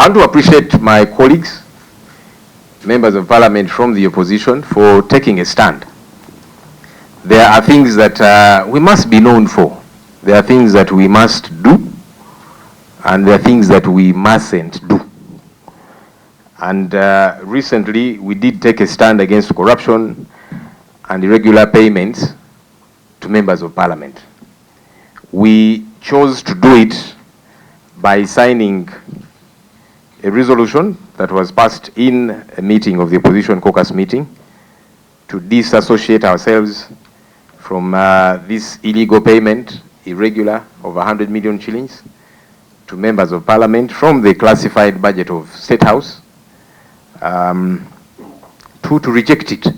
I want to appreciate my colleagues, members of parliament from the opposition, for taking a stand. There are things that we must be known for. There are things that we must do, and there are things that we mustn't do. And recently, we did take a stand against corruption and irregular payments to members of parliament. We chose to do it by signing a resolution that was passed in a meeting of the opposition caucus meeting to disassociate ourselves from this illegal payment, irregular, of 100 million shillings to members of parliament from the classified budget of State House, to reject it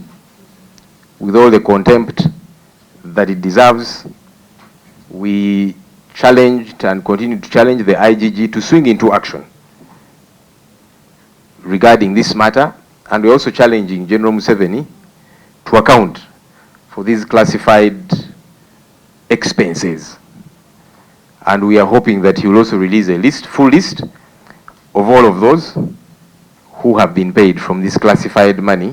with all the contempt that it deserves. We challenged and continue to challenge the IGG to swing into action regarding this matter, and we're also challenging General Museveni to account for these classified expenses. And we are hoping that he will also release a full list of all of those who have been paid from this classified money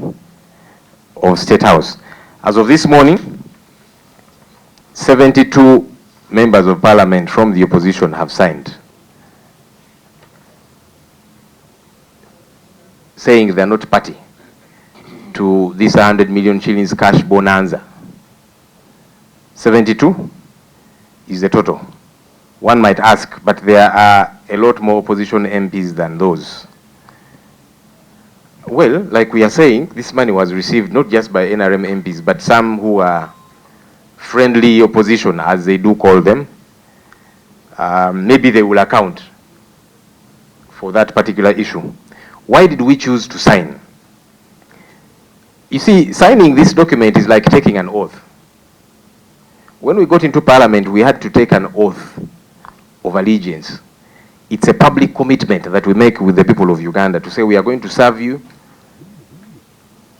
of State House. As of this morning, 72 members of parliament from the opposition have signed, saying they're not party to this 100 million shillings cash bonanza. 72 is the total. One might ask, but there are a lot more opposition MPs than those. Well, like we are saying, this money was received not just by NRM MPs, but some who are friendly opposition, as they do call them. Maybe they will account for that particular issue. Why did we choose to sign? You see, signing this document is like taking an oath. When we got into parliament, we had to take an oath of allegiance. It's a public commitment that we make with the people of Uganda to say we are going to serve you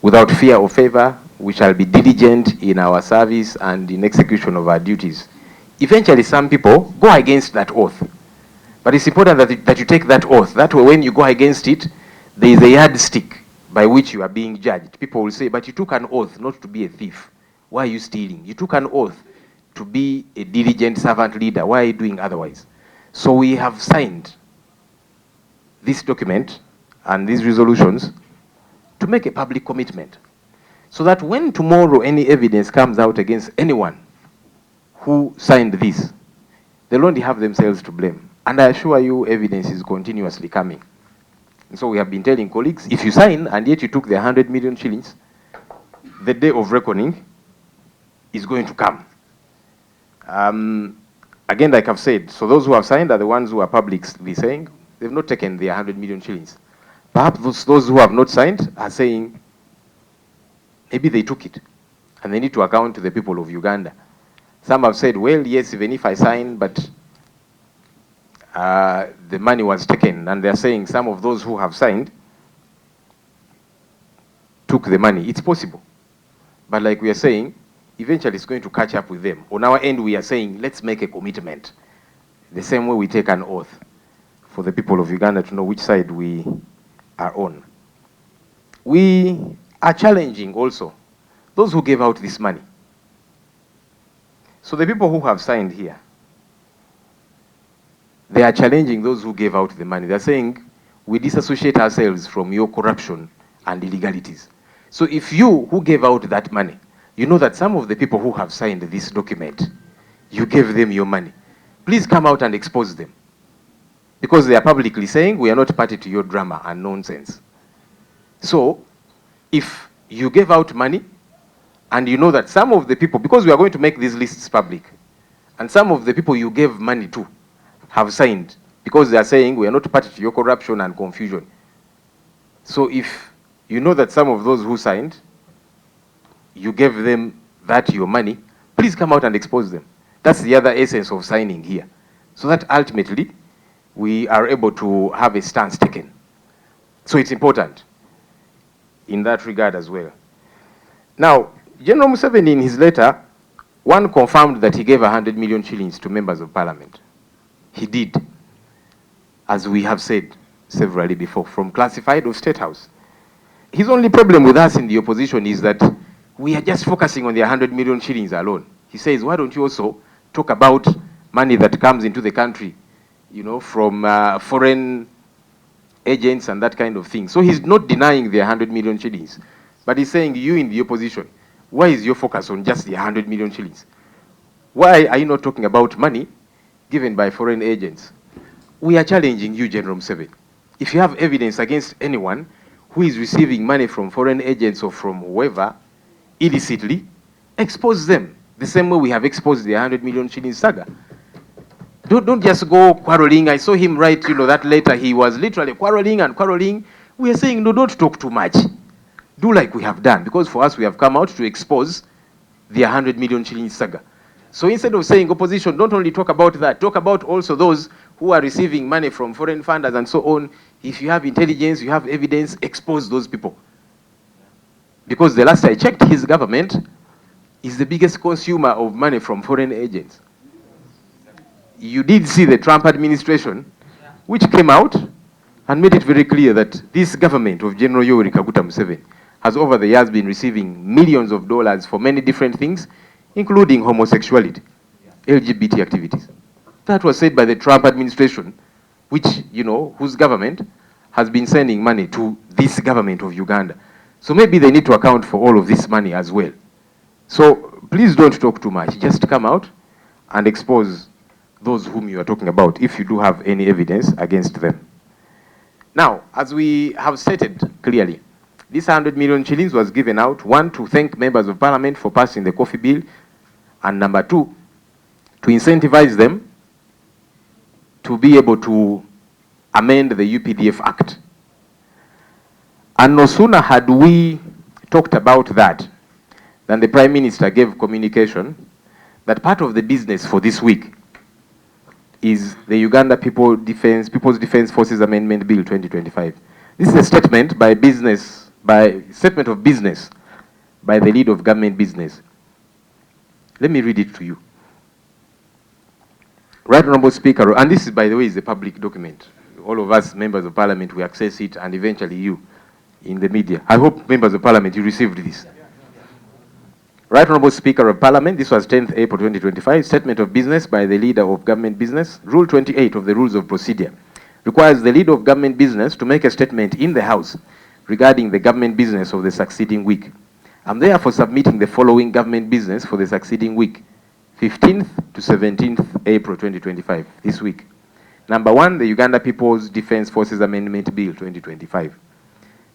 without fear or favor. We shall be diligent in our service and in execution of our duties. Eventually, some people go against that oath. But it's important that you take that oath. That way, when you go against it, there is a yardstick by which you are being judged. People will say, but you took an oath not to be a thief. Why are you stealing? You took an oath to be a diligent servant leader. Why are you doing otherwise? So we have signed this document and these resolutions to make a public commitment, so that when tomorrow any evidence comes out against anyone who signed this, they'll only have themselves to blame. And I assure you, evidence is continuously coming. And so we have been telling colleagues, if you sign and yet you took the 100 million shillings, the day of reckoning is going to come. Again, like I've said, so those who have signed are the ones who are publicly saying they've not taken the 100 million shillings. Perhaps those who have not signed are saying maybe they took it and they need to account to the people of Uganda. Some have said, well, yes, even if I sign, but the money was taken, and they're saying some of those who have signed took the money. It's possible. But like we are saying, eventually it's going to catch up with them. On our end, we are saying, let's make a commitment. The same way we take an oath for the people of Uganda to know which side we are on. We are challenging also those who gave out this money. So the people who have signed here, they are challenging those who gave out the money. They're saying, we disassociate ourselves from your corruption and illegalities. So if you who gave out that money, you know that some of the people who have signed this document, you gave them your money. Please come out and expose them. Because they are publicly saying, we are not party to your drama and nonsense. So, if you gave out money, and you know that some of the people, because we are going to make these lists public, and some of the people you gave money to have signed, because they are saying, we are not party to your corruption and confusion. So if you know that some of those who signed, you gave them your money, please come out and expose them. That's the other essence of signing here. So that ultimately, we are able to have a stance taken. So it's important in that regard as well. Now, General Museveni in his letter, one confirmed that he gave 100 million shillings to members of parliament. He did, as we have said. severally before, from classified or State House. His only problem with us in the opposition is that we are just focusing on the 100 million shillings alone. He says, why don't you also talk about money that comes into the country, you know, from foreign agents and that kind of thing. So he's not denying the 100 million shillings, but he's saying, you in the opposition, why is your focus on just the 100 million shillings? Why are you not talking about money given by foreign agents? We are challenging you, General Museveni. If you have evidence against anyone who is receiving money from foreign agents or from whoever illicitly, expose them the same way we have exposed the 100 million shillings saga. Don't just go quarreling. I saw him write, you know, that letter. He was literally quarreling and quarreling. We are saying, no, don't talk too much. Do like we have done, because for us, we have come out to expose the 100 million shillings saga. So instead of saying opposition, don't only talk about that, talk about also those who are receiving money from foreign funders and so on. If you have intelligence, you have evidence, expose those people. Because the last I checked, his government is the biggest consumer of money from foreign agents. You did see the Trump administration, which came out and made it very clear that this government of General Yoweri Kaguta Museveni has over the years been receiving millions of dollars for many different things, including homosexuality, LGBT activities. That was said by the Trump administration, which, you know, whose government has been sending money to this government of Uganda. So maybe they need to account for all of this money as well. So please don't talk too much. Just come out and expose those whom you are talking about, if you do have any evidence against them. Now, as we have stated clearly, this 100 million shillings was given out, one, to thank members of parliament for passing the coffee bill, and number two, to incentivize them to be able to amend the UPDF Act. And no sooner had we talked about that than the Prime Minister gave communication that part of the business for this week is the Uganda People's Defense Forces Amendment Bill 2025. This is a statement by statement of business by the lead of government business. Let me read it to you. Right Honorable Speaker, and this is, by the way, is a public document. All of us members of parliament, we access it, and eventually you in the media. I hope members of parliament, you received this. Right Honorable Speaker of Parliament, this was 10th April 2025, statement of business by the leader of government business. Rule 28 of the Rules of Procedure requires the leader of government business to make a statement in the House regarding the government business of the succeeding week. I'm therefore submitting the following government business for the succeeding week, 15th to 17th April 2025, this week. Number one, the Uganda People's Defense Forces Amendment Bill 2025.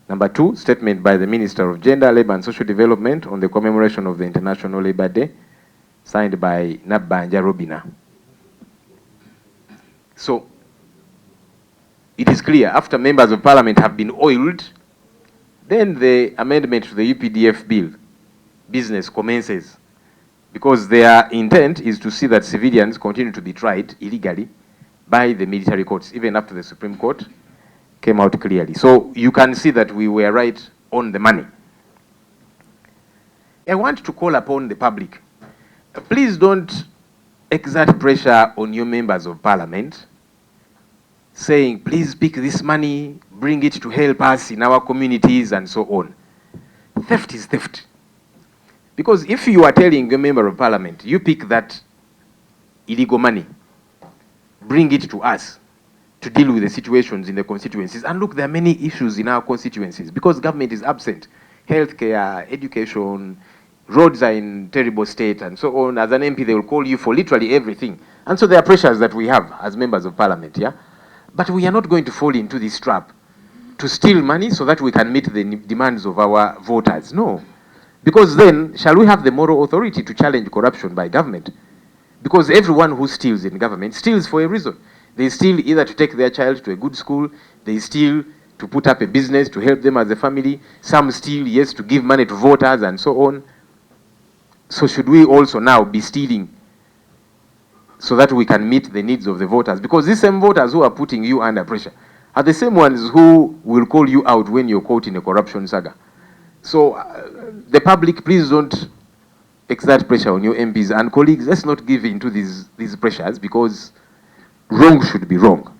Number two, statement by the Minister of Gender, Labour and Social Development on the commemoration of the International Labour Day, signed by Nabbanja Robina. So, it is clear, after members of parliament have been oiled, then the amendment to the UPDF bill business commences, because their intent is to see that civilians continue to be tried illegally by the military courts, even after the Supreme Court came out clearly. So you can see that we were right on the money. I want to call upon the public. Please don't exert pressure on your members of parliament, saying, please pick this money, bring it to help us in our communities and so on. Theft is theft. Because if you are telling a member of parliament, you pick that illegal money, bring it to us to deal with the situations in the constituencies. And look, there are many issues in our constituencies because government is absent. Healthcare, education, roads are in terrible state and so on. As an MP, they will call you for literally everything. And so there are pressures that we have as members of parliament, yeah? But we are not going to fall into this trap to steal money so that we can meet the demands of our voters. No. Because then, shall we have the moral authority to challenge corruption by government? Because everyone who steals in government steals for a reason. They steal either to take their child to a good school, they steal to put up a business to help them as a family, some steal, yes, to give money to voters and so on. So should we also now be stealing so that we can meet the needs of the voters? Because these same voters who are putting you under pressure are the same ones who will call you out when you're caught in a corruption saga. So the public, please don't exert pressure on your MPs and colleagues. Let's not give in to these pressures, because wrong should be wrong.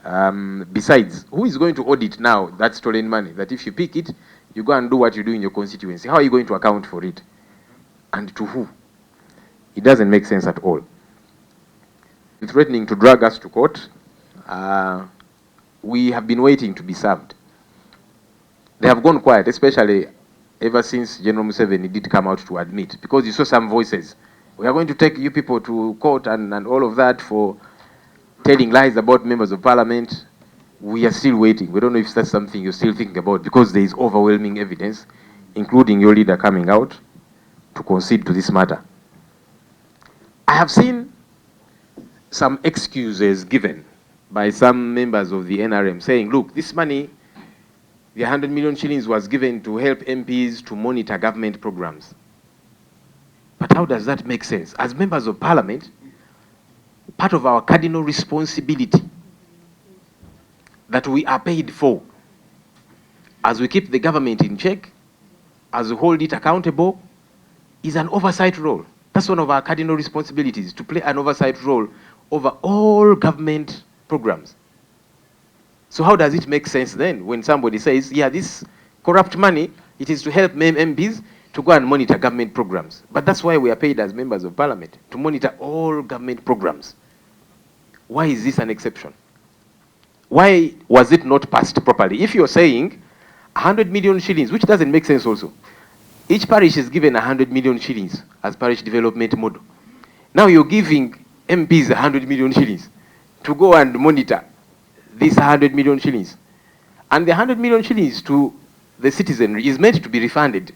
Besides, who is going to audit now that stolen money? That if you pick it, you go and do what you do in your constituency. How are you going to account for it? And to who? It doesn't make sense at all. Threatening to drag us to court. We have been waiting to be served. They have gone quiet, especially ever since General Museveni did come out to admit, because you saw some voices. We are going to take you people to court and all of that for telling lies about members of parliament. We are still waiting. We don't know if that's something you're still thinking about, because there is overwhelming evidence, including your leader coming out to concede to this matter. I have seen some excuses given by some members of the NRM saying, look, this money, the 100 million shillings was given to help MPs to monitor government programs. But how does that make sense? As members of parliament, part of our cardinal responsibility that we are paid for, as we keep the government in check, as we hold it accountable, is an oversight role. That's one of our cardinal responsibilities, to play an oversight role over all government programs. So how does it make sense then when somebody says, yeah, this corrupt money, it is to help MPs to go and monitor government programs. But that's why we are paid as members of parliament, to monitor all government programs. Why is this an exception? Why was it not passed properly? If you're saying 100 million shillings, which doesn't make sense also. Each parish is given 100 million shillings as parish development model. Now you're giving MPs 100 million shillings to go and monitor this 100 million shillings. And the 100 million shillings to the citizenry is meant to be refunded.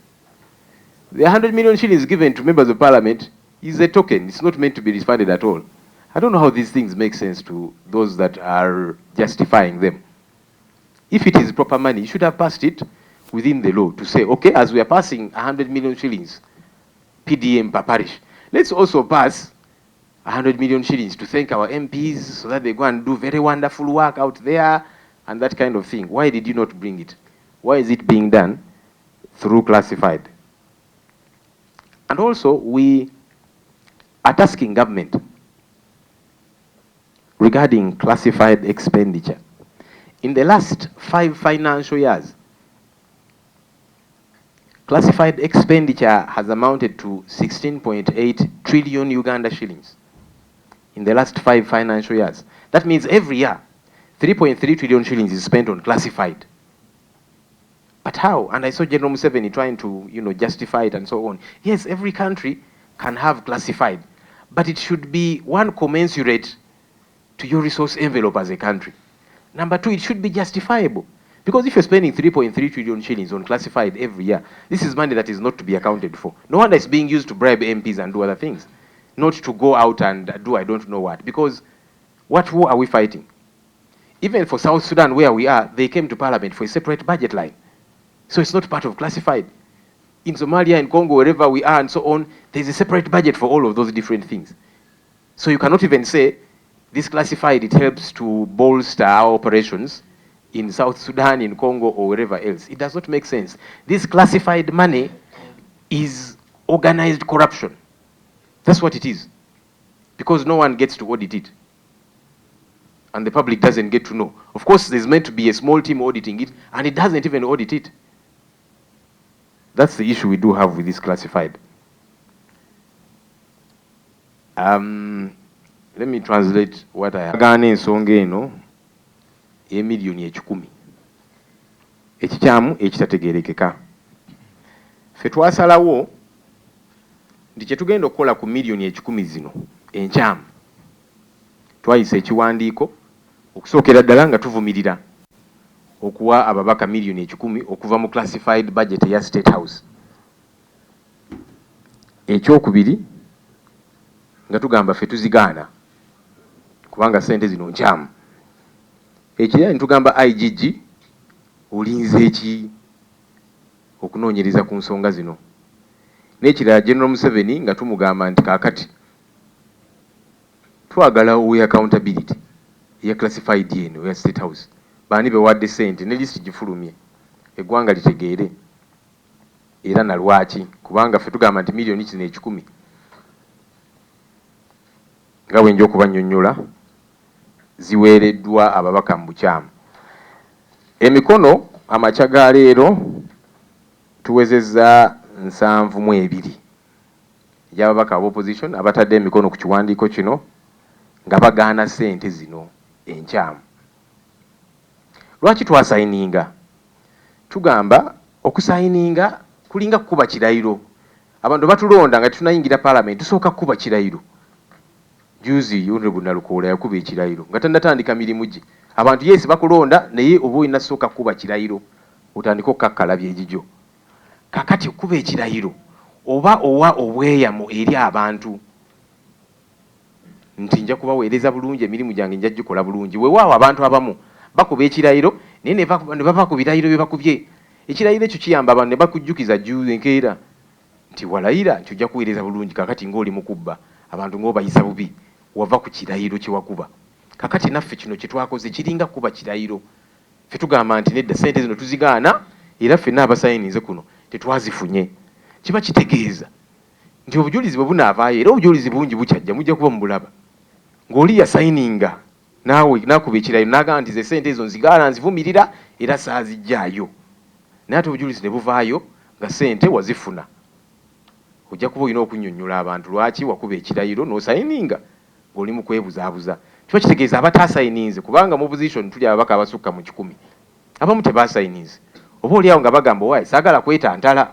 The 100 million shillings given to members of parliament is a token. It's not meant to be refunded at all. I don't know how these things make sense to those that are justifying them. If it is proper money, you should have passed it within the law to say, okay, as we are passing 100 million shillings PDM per parish, let's also pass 100 million shillings to thank our MPs so that they go and do very wonderful work out there and that kind of thing. Why did you not bring it? Why is it being done through classified? And also, we are tasking government regarding classified expenditure. In the last 5 financial years, classified expenditure has amounted to 16.8 trillion Uganda shillings. In the last 5 financial years. That means every year, 3.3 trillion shillings is spent on classified. But how? And I saw General Museveni trying to, justify it and so on. Yes, every country can have classified, but it should be one commensurate to your resource envelope as a country. Number 2, it should be justifiable. Because if you're spending 3.3 trillion shillings on classified every year, this is money that is not to be accounted for. No wonder it's being used to bribe MPs and do other things. Not to go out and do I don't know what. Because what war are we fighting? Even for South Sudan, where we are, they came to parliament for a separate budget line. So it's not part of classified. In Somalia, in Congo, wherever we are and so on, there's a separate budget for all of those different things. So you cannot even say, this classified, it helps to bolster our operations in South Sudan, in Congo, or wherever else. It does not make sense. This classified money is organized corruption. That's what it is. Because no one gets to audit it. And the public doesn't get to know. Of course, there's meant to be a small team auditing it, and it doesn't even audit it. That's the issue we do have with this classified. Let me translate what I have. Gane ensonga eno emiliyoni 10 ekikyamu ekitategeerekeka. Ffe twasalawo nti kye tugenda okukola ku miliyoni 10 zino enkyamu, twayisa ekiwandiiko okusookera ddala nga tuvumirira okuwa ababaka miliyoni 10 okuva mu classified budget eya State House. Ekyokubiri nga tugamba ffe tuzigaana kubanga ssente zino nkyamu. Ekirala ne tugamba IGG olinze eki okunoonyereza ku nsonga zino. N'ekirala General Museveni nga tumugamba nti kaakati twagala owe accountability eya classified eno eya State House. Baani bewadde ssente ne list gifulumye eggwanga litegeere era na lwaki, kubanga ffe tugamba nti miliyoni kino 10 nga bwe nja okubannyonnyola ziweereddwa ababaka mu bukyamu. Emikono amakya ga leero tuwezezza 72 y'ababaka ab'opposition abatadde emikono ku kiwandiiko kino nga bagaana ssente zino enkyamu. Lwaki twasayininga? Tugamba okusayininga kulinga kukuba kirayiro. Abantu batulonda nga tunayingira parliament tusooka kukuba kirayiro. Juzi Honorable Nalukoola yakuba ekirayiro nga tannatandika mirimu gye. Abantu yes bakulonda naye oba olina sooka kukuba kirayiro otandika okukakkalabya egijo. Kakati okuba ekirayiro oba owa obweyamo eri abantu nti nja kubaweereza bulungi emirimu gyange nja gikola bulungi. Weewaawo abantu abamu bakuba ekirayiro naye ne bava ku birayiro bye bakubye. Ekirayiro ekyo kiyamba abantu ne bakujjukiza juzi enkeera nti walayira nti ojja kuweereza bulungi, kakati ng'oli mu kubba abantu ng'obayisa bubi wava ku kirayiro kye wakuba. Kakati naffe kino kye twakoze kiringa kuba kirayiro. Ffe tugamba nti nedda ssente zino tuzigaana era ffenna abasayinize kuno tetwazifunye. Kiba kitegeeza nti obujulizi bwe bunaavaayo era obujulizi bungi bukyajja mujja kuba mu bulaba. Ng'oli yasayininga naawe nakuba ekirayiro n'agamba nti ze ssente ezo nzigaana nzivumirira era saazijjaayo. Naye ate obujulizi ne buvaayo nga ssente wazifuna. Ojja kuba olina okunnyonnyola abantu lwaki wakuba ekirayiro n'osayininga ng'oli mu kwebuzaabuza. Kiba kitegeeza abataasayininze kubanga mu opposition tuli ababaka abasukka mu 100. Abamu tebasayininze. Oba oliawo nga bagamba waayi saagala kwetantala.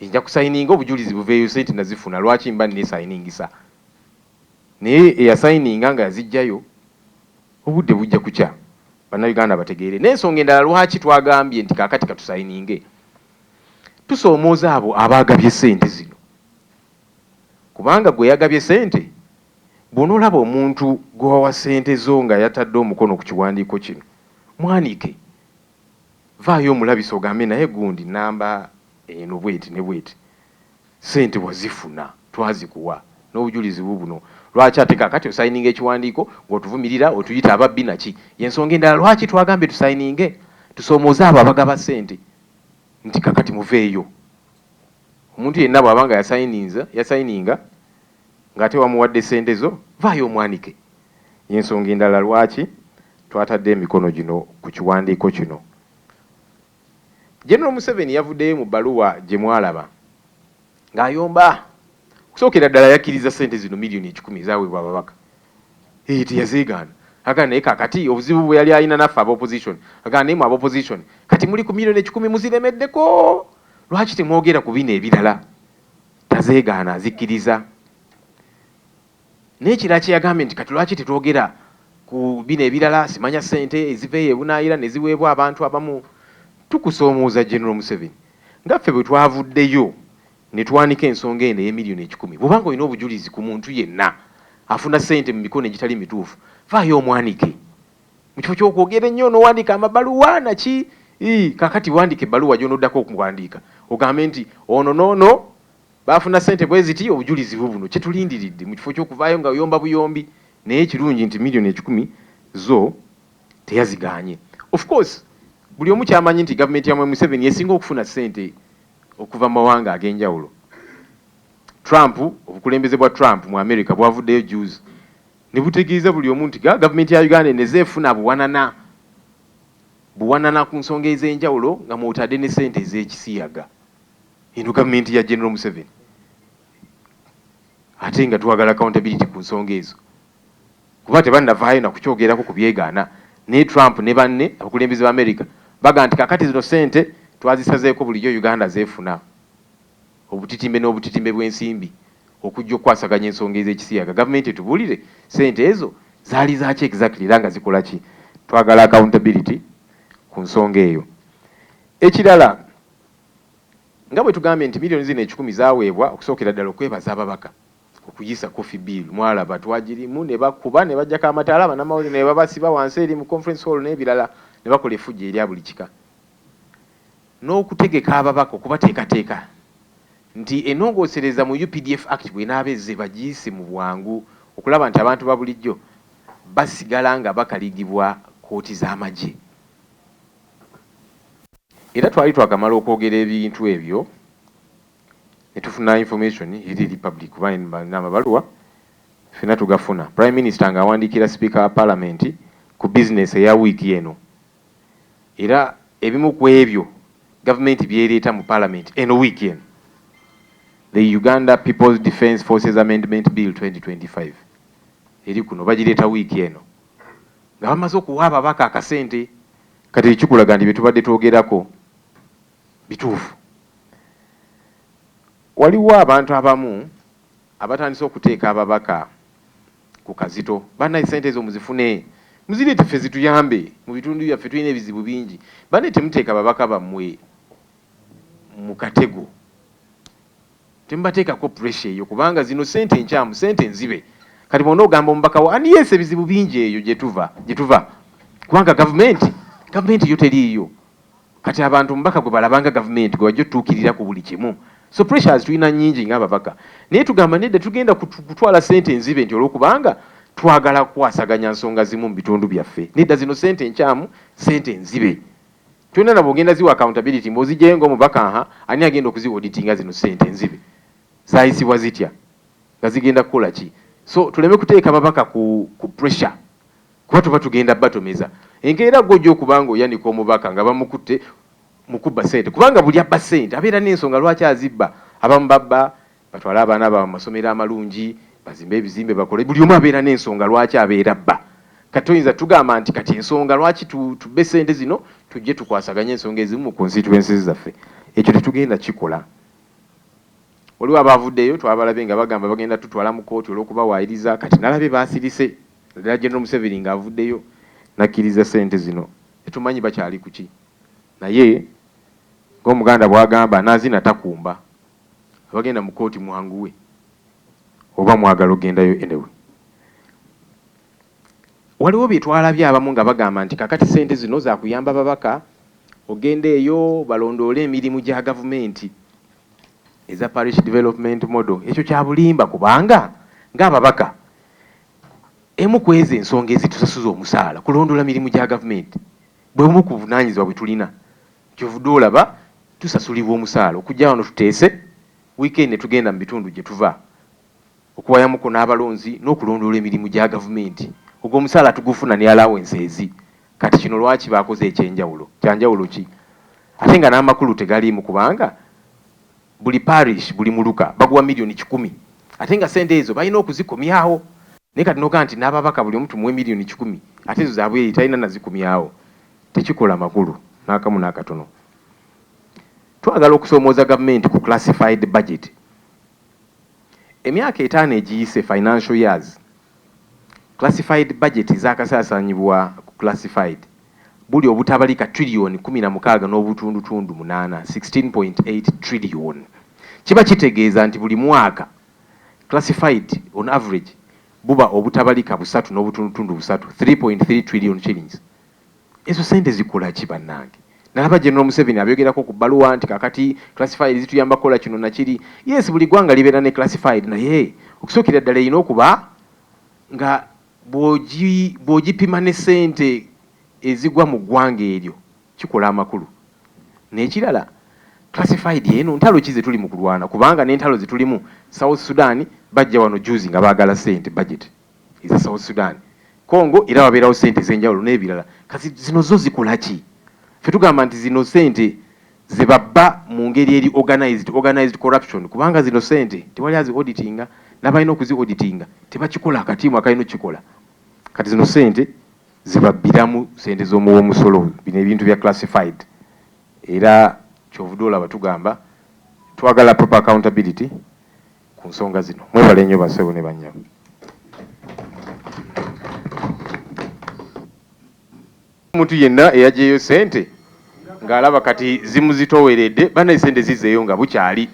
Nja kusayininga obujulizi buveeyo ssente nazifuna lwaki mba neesayiningisa. Naye eyasayininga nga yazijjayo obudde bujja kukya. Bannayuganda bategeere. N'ensonga endala lwaki twagambye nti kaakati katusayininge. Tusoomooza abo abaagabye ssente zino. Kubanga gwe yagabye ssente bw'onoolaba omuntu gwewawa ssente zo nga yatadde omukono ku kiwandiiko kino mwanike vaayo omulabisa ogambe naye gundi namba eno bweti ne bweti ssente wazifuna twazikuwa n'obujulizi buno. Lwaki ate kaakati osayininga ekiwandiiko ng'otuvumirira otuyita ababbi naki? Y'ensonga endala lwaki twagambye tusayininge tusoomooze abo abagaba ssente nti kaakati muveeyo. Omuntu yenna bw'abanga yasayininga ng'ate wamuwadde ssente zo vaayo omwanike. Y'ensonga endala lwaki twatadde emikono gino ku kiwandiiko kino. General Museveni yavuddeyo mu bbaluwa gye mwalaba ng'ayomba okusookera ddala yakkiriza ssente zino miliyoni 10 ezaweebwa ababaka. Teyazeegaana. Agamba naye kaakati obuzibu bwe yali alina naffe ab'opposition agamba naye mu ab'opposition kati muli ku miliyoni 10 muziremeddeko lwaki temwogera ku bino ebirala? Tazeegaana azikkiriza. N'ekirala kye yagambye nti kati lwaki tetwogera ku bino ebirala simanya ssente eziveeyo ebunaayira ne ziweebwa abantu abamu. Tukusoomooza General Museveni ngaffe bwe twavuddeyo ne twanika ensonga eno ey'emiliyoni 10 bw'obanga olina obujulizi ku muntu yenna afuna ssente mu mikono egitali mituufu vaayo omwanike. Mu kifo ky'okwogera ennyo n'owandiika amabaluwa naki kaakati wandika ebbaluwa gy'onoddako okuwandiika ogambe nti ono n'ono baafuna ssente bwe ziti obujulizi buno kye tulindiridde mu kifo ky'okuvaayo nga oyomba buyombi. Naye ekirungi nti miliyoni 10 zo teyazigaanye. Of course buli omu kyamanyi nti gavumenti ya Museveni yesinga okufuna ssente okuva mu mawanga ag'enjawulo. Trump, obukulembeze bwa Trump mu America bwavuddeyo juzi ne butegeeza buli omu nti gavumenti ya Uganda nezeefuna buwanana ku nsonga ez'enjawulo nga mwotadde ne ssente ez'ekisiyaga. Eno gavumenti ya General Museveni ate nga twagala accountability ku nsonga ezo kuba tebannavaayo na kukyogerako ku byegaana. Ne Trump ne banne abakulembeze ba America baga nti kakati zino ssente twazisazeeko bulijjo Uganda zeefuna obutitimbe n'obutitimbe bw'ensimbi okujja okwasaganya ensonga ez'ekisiyaga. Gavumenti etubuulire ssente ezo zaali zaki exactly era nga zikola ki? Twagala accountability ku nsonga eyo. Ekirala nga bwe tugambye nti miliyoni zino 10 zaaweebwa okusookera ddala okwebaza ababaka okuyisa coffee bill. Mwalaba twagirimu ne bakuba ne bajjako amataala bannamawulire ne babasiba wansi eri mu conference hall n'ebirala ne bakola effujjo erya buli kika. N'okutegeka ababaka okubateekateeka nti ennongoosereza mu UPDF Act bw'enaaba ezze bagiyise mu bwangu okulaba nti abantu ba bulijjo basigala nga bakaligibwa kooti z'amagye. Era twali twakamala okwogera ebintu ebyo ne tufuna information eri Republic kuba n'amabaluwa fina tugafuna. Prime Minister ng'awandiikira Speaker wa Parliament ku business eya wiiki eno. Era ebimu ku ebyo government byereeta mu Parliament eno wiiki eno. The Uganda People's Defence Forces Amendment Bill 2025. Eri kuno bagireeta wiiki eno. Nga bamaze okuwa ababaka akasente kati ekikulaga nti bye tubadde twogerako bituufu. Waliwo abantu abamu abatandise okuteeka ababaka ku kazito. Banna esente ezo muzifune. Muzireete ffe zituyambe. Mu bitundu byaffe tulina ebizibu bingi. Banne temuteeka ababaka bammwe mu katego. Tembateekako pressure eyo kubanga zino sente nkyamu, sente nzibe. Kati bw'ona ogamba omubaka wa ani yes ebizibu bingi eyo gye tuva. Kubanga gavumenti yo teriiyo. Kati abantu omubaka gwe balabanga gavumenti gwe wajja otuukirira ku buli kimu. So pressures tulina nnyingi ng'ababaka. Naye tugamba nedda tugenda kutwala sente nzibe nti olwokubanga twagala kukwasaganya nsonga zimu mu bitundu byaffe. Nedda zino sente nkyamu, sente nzibe. Tulina nabo ogenda ziwa accountability mb'ozigyeyo ng'omubaka ani agenda okuziauditinga zino sente nzibe. Zaayisibwa zitya nga zigenda kukola ki? So tuleme kuteeka ababaka ku pressure kuba tuba tugenda batomeza. Enkeera gojja okubanga oyanika omubaka nga bamukutte mukubba sente kubanga buli abba sente abeera n'ensonga lwaki azibba. Abamu babba batwale abaana baabwe mu masomero amalungi, bazimbe ebizimbe bakole, buli omu abeera n'ensonga lwaki abeera bba. Kati oyinza tugamba nti kati ensonga lwaki tubbe sente zino tujje tukwasaganye ensonga ezimu mu constituencies zaffe. Ekyo tetugenda kikola. Waliwo abavuddeyo twabalabe nga bagamba bagenda tutwala mu kooti olw'okubawaayiriza, kati nalabe baasirise. Ddala General Museveni ng'avuddeyo nakkiriza sente zino. Tetumanyi bakyali ku ki. Naye ng'Omuganda bw'agamba naazina takumba. Abagenda mu kooti mwanguwe oba mwagala ogendayo anyway. Waliwo bye twalabye abamu nga bagamba nti kakati sente zino za kuyamba babaka ogenda eyo balondoole emirimu gya gavumenti eza parish development model. Ekyo kya bulimba kubanga ng'ababaka emu ku ezo ensonga ezitusasuza omusaala kulondoola mirimu gya gavumenti bwe bumu ku buvunaanyizibwa bwe tulina. Kyovudde olaba tusasulibwa omusaala okujja wano tuteese weekend ne tugenda mu bitundu gye tuva okuwayamuko n'abalonzi n'okulondoola emirimu gya gavumenti. Ogwo omusaala tugufuna ne allowance ezi. Kati kino lwaki baakoze ekyenjawulo? Kyanjawulo ki? Ate nga n'amakulu tegaliimu kubanga buli parish buli muluka baguwa milioni 100. Ate nga sente ezo balina okuzikomyawo. Naye kati noga nti n'ababaka buli omu tumuwe milioni 100 ate ezo zaabwe talina nazikomyawo. Tekikola makulu n'akamu n'akatono. Twagala okusoomooza gavumenti ku classified budget. Emyaka 5 egiyise financial years, classified budget zaakasaasaanyibwa ku classified buli obutabalika trillion 16 n'obutundutundu 8, 16.8 trillion. Kiba kitegeeza nti buli mwaka classified on average buba obutabalika 3 n'obutundutundu 3, 3.3 trillion shillings. Ezo sente zikola ki bannange? Nalaba General Museveni abyogerako ku bbaluwa nti kakati classified zituyamba kola kino na kiri. Yes, buli ggwanga libeera ne classified naye okusookera ddala erina okuba nga bw'ogipima ne sente ezigwa mu ggwanga eryo kikola amakulu. N'ekirala classified eno ntalo ki ze tuli mu kulwana kubanga n'entalo ze tulimu South Sudan bajja wano juzi nga baagala sente budget eza South Sudan. Congo era wabeerawo sente ez'enjawulo n'ebirala. Kasi zino zo zikola ki? Ffe tugamba nti zino sente ze babba mu ngeri eri organized corruption kubanga zino sente tewali azi auditinga n'abalina okuzi auditinga tebakikola akatiimu akalina okukikola. Kati zino sente zibabbiramu sente z'omuwa omusolo bino ebintu bya classified. Era kyovudde olaba tugamba twagala proper accountability ku nsonga zino. Mwebale nnyo bassebo ne bannyabo. Omuntu yenna eyagyeyo sente ng'alaba kati zimuzitooweredde banna esente zizeeyo nga bukyali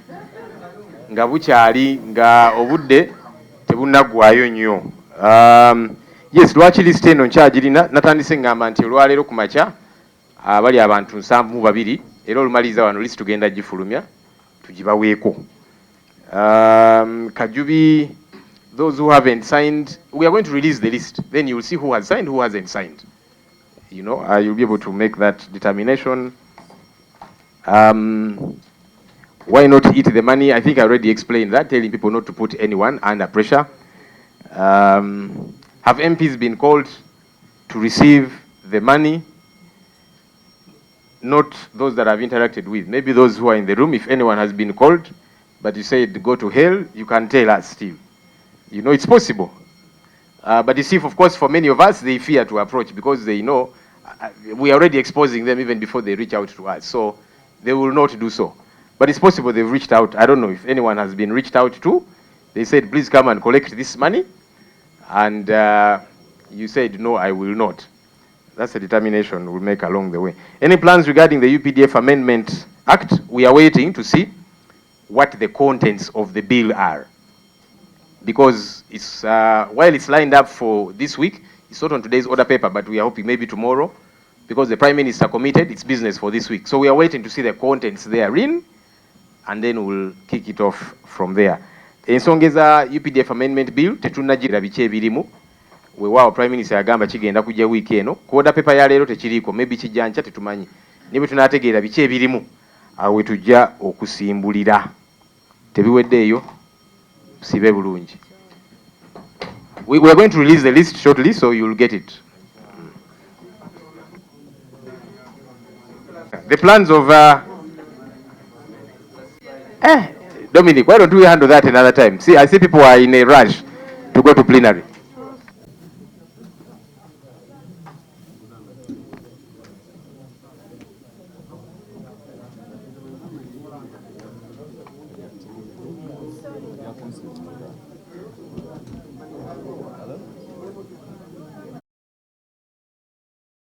nga obudde tebunaggwayo nnyo. Yes, lwaki lisiti eno nkyagirina natandise ngamba nti olwaleero ku makya bali abantu 72 era olumaliriza wano lisiti tugenda gifulumya tugibaweeko. Kajubi, those who haven't signed, we are going to release the list, then you will see who has signed, who hasn't signed. You know, you'll be able to make that determination. Why not eat the money? I think I already explained that, telling people not to put anyone under pressure. Have MPs been called to receive the money? Not those that I've interacted with, maybe those who are in the room. If anyone has been called, but you said go to hell, you can tell us still. You know, it's possible. But you see, of course, for many of us, they fear to approach because they know we are already exposing them even before they reach out to us. So they will not do so. But it's possible they've reached out. I don't know if anyone has been reached out to. They said, please come and collect this money. And you said, no, I will not. That's a determination we'll make along the way. Any plans regarding the UPDF Amendment Act? We are waiting to see what the contents of the bill are. Because it's while it's lined up for this week, it's not on today's order paper, but we are hoping maybe tomorrow, because the Prime Minister committed, it's business for this week. So we are waiting to see the contents therein, and then we'll kick it off from there. Ensongeza UPDF Amendment Bill, tetunagira biche birimu. Weewaawo Prime Minister yagamba kigenda kujja wiiki eno. Ku order paper ya leero tekiriiko, maybe kijjanca tetumanyi. Ne bwe tunaategeera biki ebirimu, awo we tujja okusimbulira. Tebiweddeeyo, sibe bulungi. We are going to release the list shortly, so you'll get it. The plans of... Dominic, why don't we handle that another time? See, I see people are in a rush to go to plenary.